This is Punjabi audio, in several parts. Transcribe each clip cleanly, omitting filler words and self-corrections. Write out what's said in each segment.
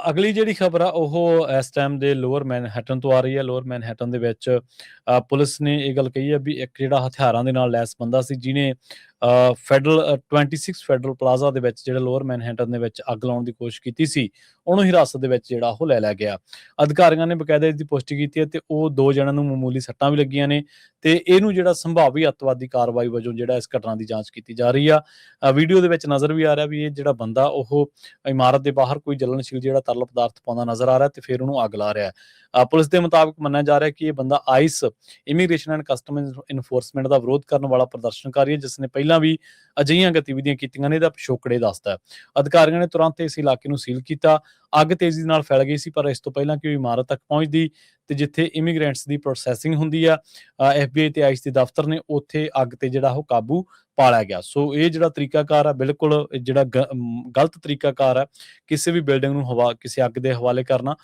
ਅਗਲੀ ਜਿਹੜੀ ਖਬਰ ਆ ਉਹ ਇਸ ਟਾਈਮ ਦੇ ਲੋਅਰ ਮੈਨਹੈਟਨ ਤੋਂ ਆ ਰਹੀ ਹੈ। ਲੋਅਰ ਮੈਨਹੈਟਨ ਦੇ ਵਿੱਚ ਪੁਲਿਸ ਨੇ ਇਹ ਗੱਲ ਕਹੀ ਹੈ ਵੀ ਇੱਕ ਜਿਹੜਾ ਹਥਿਆਰਾਂ ਦੇ ਨਾਲ ਲੈਸ ਬੰਦਾ ਸੀ ਜਿਹਨੇ ਫੈਡਰਲ 26 ਫੈਡਰਲ ਪਲਾਜ਼ਾ ਦੇ ਵਿੱਚ ਜਿਹੜਾ ਲੋਅਰ ਮੈਨਹੈਟਨ ਦੇ ਵਿੱਚ ਅੱਗ ਲਾਉਣ ਦੀ ਕੋਸ਼ਿਸ਼ ਕੀਤੀ ਸੀ, ਉਹਨੂੰ ਹਿਰਾਸਤ ਦੇ ਵਿੱਚ ਜਿਹੜਾ ਉਹ ਲੈ ਲਿਆ ਗਿਆ। ਅਧਿਕਾਰੀਆਂ ਨੇ ਬਕਾਇਦਾ ਇਸ ਦੀ ਪੁਸ਼ਟੀ ਕੀਤੀ ਹੈ ਤੇ ਉਹ ਦੋ ਜਣਿਆਂ ਨੂੰ ਮਾਮੂਲੀ ਸੱਟਾਂ ਵੀ ਲੱਗੀਆਂ ਨੇ ਤੇ ਇਹਨੂੰ ਜਿਹੜਾ ਸੰਭਾਵੀ ਅੱਤਵਾਦੀ ਕਾਰਵਾਈ ਵਜੋਂ ਜਿਹੜਾ ਇਸ ਘਟਨਾ ਦੀ ਜਾਂਚ ਕੀਤੀ ਜਾ ਰਹੀ ਆ। ਵੀਡੀਓ ਦੇ ਵਿੱਚ ਨਜ਼ਰ ਵੀ ਆ ਰਿਹਾ ਵੀ ਇਹ ਜਿਹੜਾ ਬੰਦਾ ਉਹ ਇਮਾਰਤ ਦੇ ਬਾਹਰ ਕੋਈ ਜਲਣਸ਼ੀਲ ਜਿਹੜਾ ਤਰਲ ਪਦਾਰਥ ਪਾਉਂਦਾ ਨਜ਼ਰ ਆ ਰਿਹਾ ਤੇ ਫਿਰ ਉਹਨੂੰ ਅੱਗ ਲਾ ਰਿਹਾ। ਪੁਲਿਸ ਦੇ ਮੁਤਾਬਕ ਮੰਨਿਆ ਜਾ ਰਿਹਾ ਕਿ ਇਹ ਬੰਦਾ ICE immigration and custom enforcement ਦਾ ਵਿਰੋਧ ਕਰਨ ਵਾਲਾ ਪ੍ਰਦਰਸ਼ਨਕਾਰੀ ਹੈ, ਜਿਸ ਨੇ ਪਹਿਲਾਂ ਵੀ ਅਜਿਹੀਆਂ ਗਤੀਵਿਧੀਆਂ ਕੀਤੀਆਂ ਨੇ। ਇਹਦਾ ਪਿਛੋਕੜੇ ਦੱਸਦਾ। ਅਧਿਕਾਰੀਆਂ ਨੇ ਤੁਰੰਤ ਇਸ ਇਲਾਕੇ ਨੂੰ ਸੀਲ ਕੀਤਾ। ਅੱਗ ਤੇਜ਼ੀ ਨਾਲ ਫੈਲ ਗਈ ਸੀ, ਪਰ ਇਸ ਤੋਂ ਪਹਿਲਾਂ ਕਿ ਉਹ ਇਮਾਰਤ ਤੱਕ ਪਹੁੰਚਦੀ ਤੇ ਜਿੱਥੇ ਇਮੀਗ੍ਰੈਂਟਸ ਦੀ ਪ੍ਰੋਸੈਸਿੰਗ ਹੁੰਦੀ ਆ, FBI ਤੇ ਆਈਸ ਦੇ ਦਫ਼ਤਰ ਨੇ, ਉੱਥੇ ਅੱਗ ਤੇ ਜਿਹੜਾ ਉਹ ਕਾਬੂ ਪਾ ਲਿਆ ਗਿਆ। ਸੋ ਇਹ ਜਿਹੜਾ ਤਰੀਕਾਕਾਰ ਆ ਬਿਲਕੁਲ ਜਿਹੜਾ ਗਲਤ ਤਰੀਕਾਕਾਰ ਆ ਕਿਸੇ ਵੀ ਬਿਲਡਿੰਗ ਨੂੰ ਕਿਸੇ ਅੱਗ ਦੇ ਹਵਾਲੇ ਕਰਨਾ।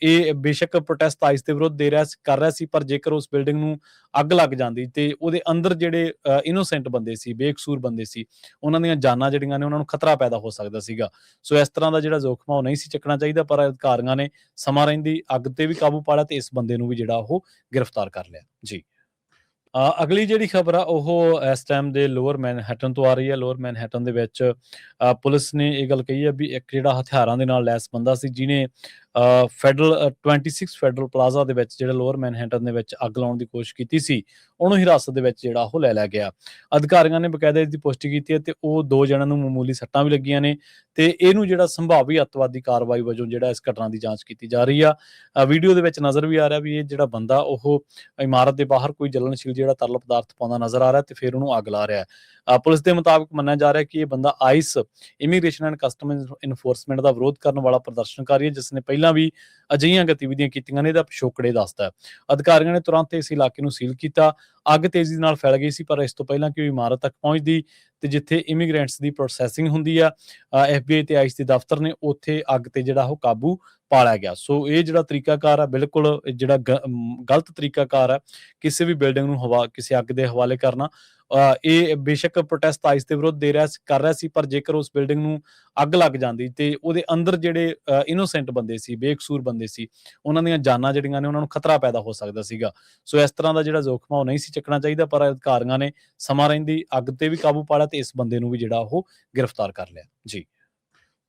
ਇਹ ਬੇਸ਼ੱਕ ਪ੍ਰੋਟੈਸਟ ਆਈਸ ਦੇ ਵਿਰੁੱਧ ਕਰ ਰਿਹਾ ਸੀ, ਪਰ ਜੇਕਰ ਉਸ ਬਿਲਡਿੰਗ ਨੂੰ ਅੱਗ ਲੱਗ ਜਾਂਦੀ ਤੇ ਉਹਦੇ ਅੰਦਰ ਜਿਹੜੇ ਇਨੋਸੈਂਟ ਬੰਦੇ ਸੀ, ਬੇਕਸੂਰ ਬੰਦੇ ਸੀ, ਉਹਨਾਂ ਦੀਆਂ ਜਾਨਾਂ ਜਿਹੜੀਆਂ ਨੇ ਉਹਨਾਂ ਨੂੰ ਖਤਰਾ ਪੈਦਾ ਹੋ ਸਕਦਾ ਸੀਗਾ। ਸੋ ਇਸ ਤਰ੍ਹਾਂ ਦਾ ਜਿਹੜਾ ਜ਼ੋਖਮ ਉਹ ਨਹੀਂ ਸੀ ਚੱਕਣਾ ਚਾਹੀਦਾ, ਪਰ ਅਧਿਕਾਰੀਆਂ ਨੇ ਸਮਾਂ ਰਹਿੰਦੀ ਅੱਗ ਤੇ ਵੀ ਕਾਬੂ ਪਾ ਲਿਆ ਤੇ ਇਸ ਬੰਦੇ ਨੂੰ ਵੀ ਜਿਹੜਾ ਉਹ ਗ੍ਰਿਫਤਾਰ ਕਰ ਲਿਆ ਜੀ। ਅਗਲੀ ਜਿਹੜੀ ਖਬਰ ਆ ਉਹ ਇਸ ਟਾਈਮ ਦੇ ਲੋਅਰ ਮੈਨਹੈਟਨ ਤੋਂ ਆ ਰਹੀ ਹੈ। ਲੋਅਰ ਮੈਨਹੈਟਨ ਦੇ ਵਿੱਚ ਪੁਲਿਸ ਨੇ ਇਹ ਗੱਲ ਕਹੀ ਹੈ ਵੀ ਇੱਕ ਜਿਹੜਾ ਹਥਿਆਰਾਂ ਦੇ ਨਾਲ ਲੈਸ ਬੰਦਾ ਸੀ ਜਿਹਨੇ ਫੈਡਰਲ 26 ਫੈਡਰਲ ਪਲਾਜ਼ਾ ਦੇ ਵਿੱਚ ਜਿਹੜਾ ਲੋਅਰ ਮੈਨਹੈਟਨ ਦੇ ਵਿੱਚ ਅੱਗ ਲਾਉਣ ਦੀ ਕੋਸ਼ਿਸ਼ ਕੀਤੀ ਸੀ, ਉਹਨੂੰ ਹਿਰਾਸਤ ਦੇ ਵਿੱਚ ਜਿਹੜਾ ਉਹ ਲੈ ਲਿਆ ਗਿਆ। ਅਧਿਕਾਰੀਆਂ ਨੇ ਬਕਾਇਦਾ ਇਸ ਦੀ ਪੁਸ਼ਟੀ ਕੀਤੀ ਹੈ ਤੇ ਉਹ ਦੋ ਜਣਿਆਂ ਨੂੰ ਮਾਮੂਲੀ ਸੱਟਾਂ ਵੀ ਲੱਗੀਆਂ ਨੇ ਤੇ ਇਹਨੂੰ ਜਿਹੜਾ ਸੰਭਾਵੀ ਅੱਤਵਾਦੀ ਕਾਰਵਾਈ ਵਜੋਂ ਜਿਹੜਾ ਇਸ ਘਟਨਾ ਦੀ ਜਾਂਚ ਕੀਤੀ ਜਾ ਰਹੀ ਆ। ਵੀਡੀਓ ਦੇ ਵਿੱਚ ਨਜ਼ਰ ਵੀ ਆ ਰਿਹਾ ਵੀ ਇਹ ਜਿਹੜਾ ਬੰਦਾ ਉਹ ਇਮਾਰਤ ਦੇ ਬਾਹਰ ਕੋਈ ਜਲਣਸ਼ੀਲ ਜਿਹੜਾ ਤਰਲ ਪਦਾਰਥ ਪਾਉਂਦਾ ਨਜ਼ਰ ਆ ਰਿਹਾ ਤੇ ਫਿਰ ਉਹਨੂੰ ਅੱਗ ਲਾ ਰਿਹਾ। ਪੁਲਿਸ ਦੇ ਮੁਤਾਬਕ ਮੰਨਿਆ ਜਾ ਰਿਹਾ ਕਿ ਇਹ ਬੰਦਾ ICE immigration and custom enforcement ਦਾ ਵਿਰੋਧ ਕਰਨ ਵਾਲਾ ਪ੍ਰਦਰਸ਼ਨਕਾਰੀ ਹੈ, ਜਿਸ ਨੇ ਪਹਿਲਾਂ ਵੀ ਅਜਿਹੀਆਂ ਗਤੀਵਿਧੀਆਂ ਕੀਤੀਆਂ ਨੇ। ਇਹਦਾ ਪਿਛੋਕੜੇ ਦੱਸਦਾ। ਅਧਿਕਾਰੀਆਂ ਨੇ ਤੁਰੰਤ ਇਸ ਇਲਾਕੇ ਨੂੰ ਸੀਲ ਕੀਤਾ। ਅੱਗ ਤੇਜ਼ੀ ਨਾਲ ਫੈਲ ਗਈ ਸੀ, ਪਰ ਇਸ ਤੋਂ ਪਹਿਲਾਂ ਕਿ ਉਹ ਇਮਾਰਤ ਤੱਕ ਪਹੁੰਚਦੀ ਤੇ ਜਿੱਥੇ ਇਮੀਗ੍ਰੈਂਟਸ ਦੀ ਪ੍ਰੋਸੈਸਿੰਗ ਹੁੰਦੀ ਆ, FBI ਤੇ ਆਈਸ ਦੇ ਦਫ਼ਤਰ ਨੇ, ਉੱਥੇ ਅੱਗ ਤੇ ਜਿਹੜਾ ਉਹ ਕਾਬੂ ਪਾ ਲਿਆ ਗਿਆ। ਸੋ ਇਹ ਜਿਹੜਾ ਤਰੀਕਾਕਾਰ ਆ ਬਿਲਕੁਲ ਜਿਹੜਾ ਗਲਤ ਤਰੀਕਾਕਾਰ ਆ ਕਿਸੇ ਵੀ ਬਿਲਡਿੰਗ ਨੂੰ ਕਿਸੇ ਅੱਗ ਦੇ ਹਵਾਲੇ ਕਰਨਾ। ਇਹ ਬੇਸ਼ੱਕ ਪ੍ਰੋਟੈਸਟ ਆਈਸ ਦੇ ਵਿਰੁੱਧ ਕਰ ਰਿਹਾ ਸੀ, ਪਰ ਜੇਕਰ ਉਸ ਬਿਲਡਿੰਗ ਨੂੰ ਅੱਗ ਲੱਗ ਜਾਂਦੀ ਤੇ ਉਹਦੇ ਅੰਦਰ ਜਿਹੜੇ ਇਨੋਸੈਂਟ ਬੰਦੇ ਸੀ, ਬੇਕਸੂਰ ਬੰਦੇ ਸੀ, ਉਹਨਾਂ ਦੀਆਂ ਜਾਨਾਂ ਜਿਹੜੀਆਂ ਨੇ ਉਹਨਾਂ ਨੂੰ ਖਤਰਾ ਪੈਦਾ ਹੋ ਸਕਦਾ ਸੀਗਾ। ਸੋ ਇਸ ਤਰ੍ਹਾਂ ਦਾ ਜਿਹੜਾ ਜ਼ੋਖਮ ਉਹ ਨਹੀਂ ਸੀ ਚੱਕਣਾ ਚਾਹੀਦਾ, ਪਰ ਅਧਿਕਾਰੀਆਂ ਨੇ ਸਮਾਂ ਰਹਿੰਦੀ ਅੱਗ ਤੇ ਵੀ ਕਾਬੂ ਪਾ ਲਿਆ ਤੇ ਇਸ ਬੰਦੇ ਨੂੰ ਵੀ ਜਿਹੜਾ ਉਹ ਗ੍ਰਿਫਤਾਰ ਕਰ ਲਿਆ ਜੀ।